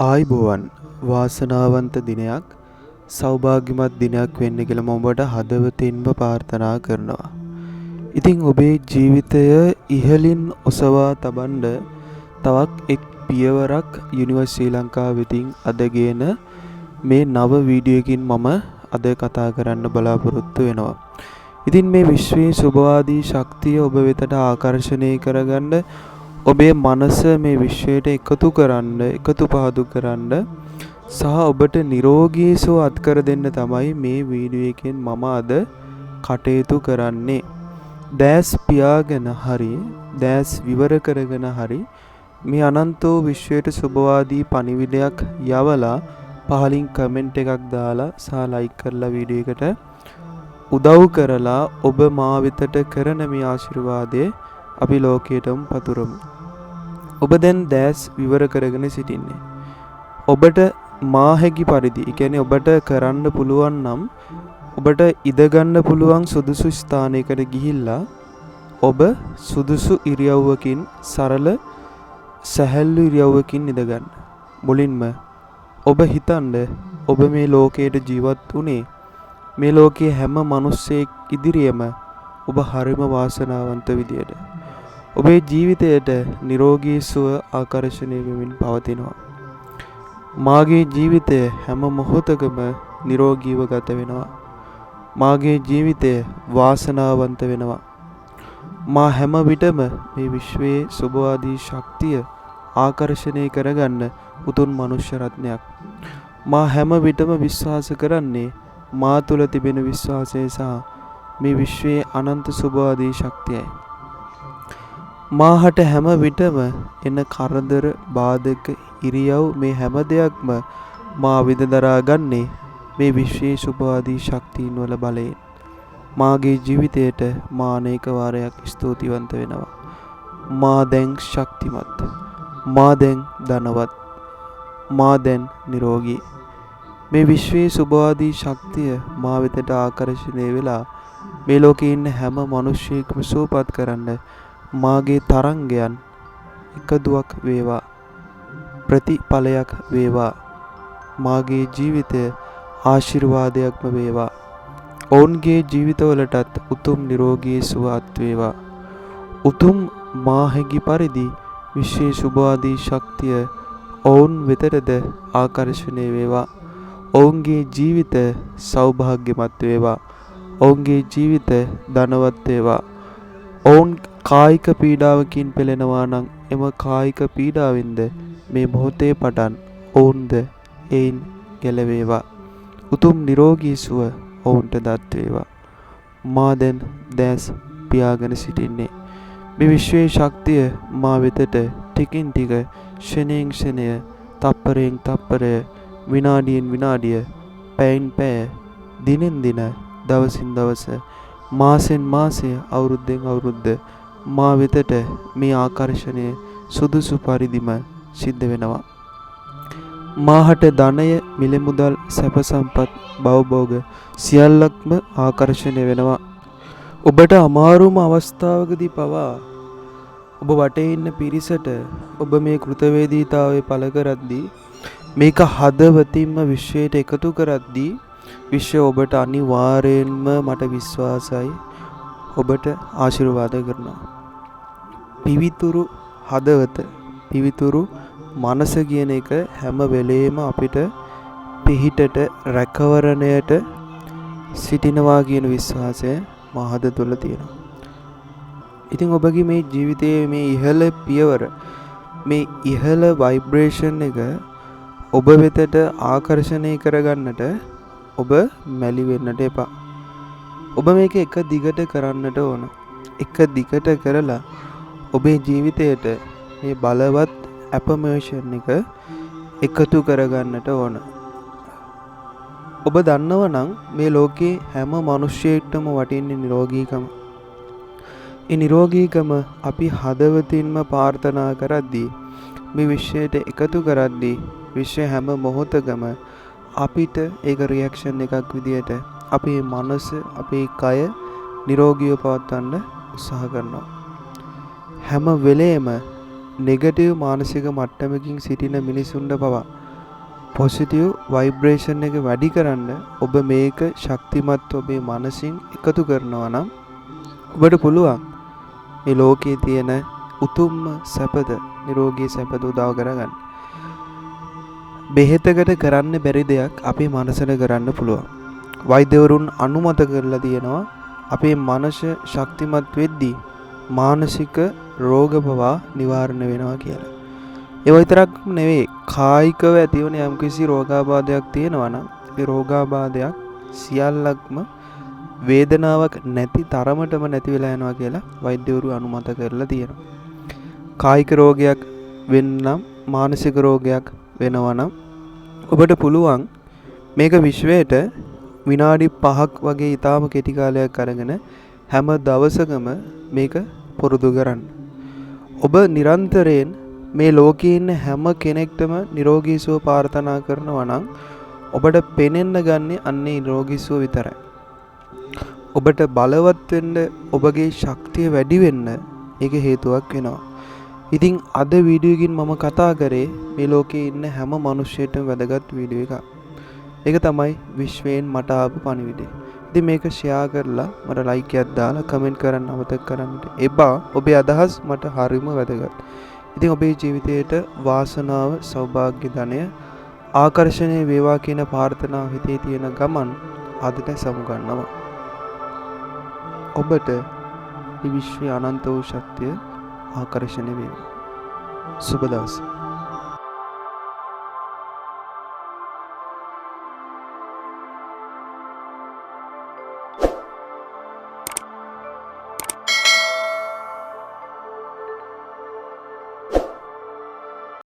ආයිබෝවන් වාසනාවන්ත දිනයක් සෞභාග්‍යමත් දිනයක් වෙන්න කියලා මම ඔබට හදවතින්ම ප්‍රාර්ථනා කරනවා. ඉතින් ඔබේ ජීවිතය ඉහළින් ඔසවා තබන්න තවත් එක් පියවරක් යුනිවර්ස් ශ්‍රී ලංකාව වෙතින් අදගෙන මේ නව වීඩියෝ එකකින් මම අද කතා කරන්න බලාපොරොත්තු වෙනවා. ඉතින් මේ විශ්වයේ සුභවාදී ශක්තිය ඔබ වෙතට ආකර්ෂණය කරගන්න ඔබේ මනස මේ විශ්වයට එකතු කරන්න, එකතු පහදු කරන්න සහ ඔබට නිරෝගී සුව අත්කර දෙන්න තමයි මේ වීඩියෝ එකෙන් මම අද කටයුතු කරන්නේ. දැස් පියාගෙන හරි, දැස් විවර කරගෙන හරි මේ අනන්ත වූ විශ්වයට සුභවාදී පණිවිඩයක් යවලා පහලින් කමෙන්ට් එකක් දාලා සහ ලයික් කරලා වීඩියෝ එකට උදව් කරලා ඔබ මා වෙතට කරන මේ ආශිර්වාදය අපි ලෝකයටම පතුරමු. ඔබ දැන් දැස් විවර කරගෙන සිටින්නේ. ඔබට මාහැකි පරිදි, ඒ කියන්නේ ඔබට කරන්න පුළුවන් නම් ඔබට ඉඳ ගන්න පුළුවන් සුදුසු ස්ථානයකට ගිහිල්ලා ඔබ සුදුසු ඉරියව්වකින් සරල සැහැල්ලු ඉරියව්වකින් ඉඳ ගන්න. මුලින්ම ඔබ හිතන්න ඔබ මේ ලෝකයට ජීවත් වුණේ මේ ලෝකයේ හැම මිනිස්සෙක් ඉදිරියේම ඔබ හරිම වාසනාවන්ත විදියට ඔබේ ජීවිතයට නිරෝගී සුව ආකර්ෂණය වෙමින් පවතිනවා. මාගේ ජීවිතය හැම මොහොතකම නිරෝගීව ගත වෙනවා. මාගේ ජීවිතය වාසනාවන්ත වෙනවා. මා හැම විටම මේ විශ්වයේ සුභවාදී ශක්තිය ආකර්ෂණය කරගන්න උතුම් මනුෂ්‍ය රත්නයක්. මා හැම විටම විශ්වාස කරන්නේ මා තුළ තිබෙන විශ්වාසය සහ මේ විශ්වයේ අනන්ත සුභවාදී ශක්තියයි. මාහට හැම විටම එන කරදර, බාධක, ඉරියව් මේ හැම දෙයක්ම මා විඳදරා ගන්නේ මේ විශ්වයේ සුභවාදී ශක්තියින් වල බලයෙන්. මාගේ ජීවිතයට මා අනේක වාරයක් ස්තුතිවන්ත වෙනවා. මා දැන් ශක්තිමත්. මා දැන් ධනවත්. මා දැන් නිරෝගී. මේ විශ්වයේ සුභවාදී ශක්තිය මා වෙතට ආකර්ෂණය වෙලා මේ ලෝකේ ඉන්න හැම මිනිසෙක්ම සුවපත් කරන්න මාගේ තරංගයන් එකදුවක් වේවා, ප්‍රතිඵලයක් වේවා. මාගේ ජීවිතය ආශිර්වාදයක්ම වේවා. ඔවුන්ගේ ජීවිතවලටත් උතුම් නිරෝගී සුවපත් වේවා. උතුම් මාහැකි පරිදි විශ්වයේ සුභවාදී ශක්තිය ඔවුන් වෙතටද ආකර්ෂණය වේවා. ඔවුන්ගේ ජීවිත සෞභාග්‍යමත් වේවා. ඔවුන්ගේ ජීවිත ධනවත් වේවා. ඔවුන් කායික පීඩාවකින් පෙළෙනවා නම් එම කායික පීඩාවෙන්ද මේ මොහොතේ පටන් ඔවුන්ද එයින් ගැලවේවා. උතුම් නිරෝගී සුව ඔවුන්ට දත් වේවා. මා දැන් දැස් පියාගෙන සිටින්නේ. මේ විශ්වයේ ශක්තිය මා වෙතට ටිකින් ටික, ක්ෂණයෙන් ක්ෂණය, තප්පරයෙන් තප්පරය, විනාඩියෙන් විනාඩිය, පැයෙන් පැය, දිනෙන් දින, දවසින් දවස, මාසෙන් මාසය, අවුරුද්දෙන් අවුරුද්ද මා වෙතට මේ ආකර්ෂණය සුදුසු පරිදිම සිද්ධ වෙනවා. මාහට ධනය, මිල මුදල්, සැප සම්පත්, භවභෝග සියල්ලක්ම ආකර්ෂණය වෙනවා. ඔබට අමාරුම අවස්ථාවකදී පවා ඔබ වටේ ඉන්න පිරිසට ඔබ මේ කෘතවේදීතාවය පළ කරද්දී, මේක හදවතින්ම විශ්වයට එකතු කරද්දී විශ්වය ඔබට අනිවාර්යෙන්ම මට විශ්වාසයි ඔබට ආශිර්වාද කරනවා. පිවිතුරු හදවත, පිවිතුරු මනස කියන එක හැම වෙලේම අපිට පිහිටට, රැකවරණයට සිටිනවා කියන විශ්වාසය මා හද තුළ තියෙනවා. ඉතින් ඔබගේ මේ ජීවිතයේ මේ ඉහළ පියවර, මේ ඉහළ ভাইබ්‍රේෂන් එක ඔබ වෙතට ආකර්ෂණය කරගන්නට ඔබ මැලි වෙන්නට එපා. ඔබ මේක එක දිගට කරන්නට ඕන. එක දිගට කරලා ඔබේ ජීවිතයට මේ බලවත් ඇෆර්මේෂන් එක එකතු කරගන්නට ඕන. ඔබ දන්නව නම් මේ ලෝකේ හැම මිනිහෙක්ටම වටින්නේ නිරෝගීකම. ඒ නිරෝගීකම අපි හදවතින්ම ප්‍රාර්ථනා කරද්දී, මේ විශ්වයට එකතු කරද්දී, විශ්ව හැම මොහොතකම අපිට ඒක රියැක්ෂන් එකක් විදියට අපේ මනස, අපේ කය නිරෝගීව පවත්වන්න උත්සාහ කරනවා. හැම වෙලේම නෙගටිව් මානසික මට්ටමකින් සිටින මිනිසුන්ට පවා පොසිටිව් වයිබ්‍රේෂන් එක වැඩි කරන්න ඔබ මේක ශක්තිමත් ඔබේ මනසින් එකතු කරනවා නම් ඔබට පුළුවන් මේ ලෝකයේ තියෙන උතුම්ම සැපද නිරෝගී සැපද උදා කරගන්න. බෙහෙතකට කරන්න බැරි දෙයක් අපේ මනසට කරන්න පුළුවන්. වෛද්‍යවරුන් අනුමත කරලා තියෙනවා අපේ මනස ශක්තිමත් වෙද්දී මානසික රෝග පවා නිවාරණය වෙනවා කියලා. ඒ විතරක් නෙවෙයි කායිකව ඇතිවන යම්කිසි රෝගාබාධයක් තියෙනවා නම් ඒ රෝගාබාධයක් සියල්ලක්ම වේදනාවක් නැති තරමටම නැති වෙලා යනවා කියලා වෛද්‍යවරු අනුමත කරලා තියෙනවා. කායික රෝගයක් වෙන්නම් මානසික රෝගයක් වෙනවා නම් ඔබට පුළුවන් මේක විශ්වයට විනාඩි 5ක් වගේ ඊටාම කෙටි කාලයක් අරගෙන හැම දවසකම මේක පුරුදු කරන්න. ඔබ නිරන්තරයෙන් මේ ලෝකයේ ඉන්න හැම කෙනෙක්ටම නිරෝගී සුව ප්‍රාර්ථනා කරනවා නම් ඔබට පෙනෙන්න ගන්නේ අන්නේ නිරෝගී සුව විතරයි. ඔබට බලවත් වෙන්න ඔබගේ ශක්තිය වැඩි වෙන්න ඒක හේතුවක් වෙනවා. ඉතින් අද වීඩියෝ එකකින් මම කතා කරේ මේ ලෝකයේ ඉන්න හැම මිනිස්සෙටම වැදගත් වීඩියෝ එකක්. ඒක තමයි විශ්වයෙන් මට ආපු පණිවිඩය. ඉතින් මේක ෂෙයා කරලා මට ලයික් එකක් දාලා කමෙන්ට් කරන්න අමතක කරන්න එපා. ඔබේ අදහස් මට හරිම වැදගත්. ඉතින් ඔබේ ජීවිතයට වාසනාව, සෞභාග්‍ය, ධනය, ආකර්ෂණය වේවා කියන ප්‍රාර්ථනාව හිතේ තියෙන ගමන් අදට සමුගන්නවා. ඔබට මේ විශ්වයේ අනන්ත වූ ශක්තිය ආකර්ෂණය වේවා. සුබ දවසක්.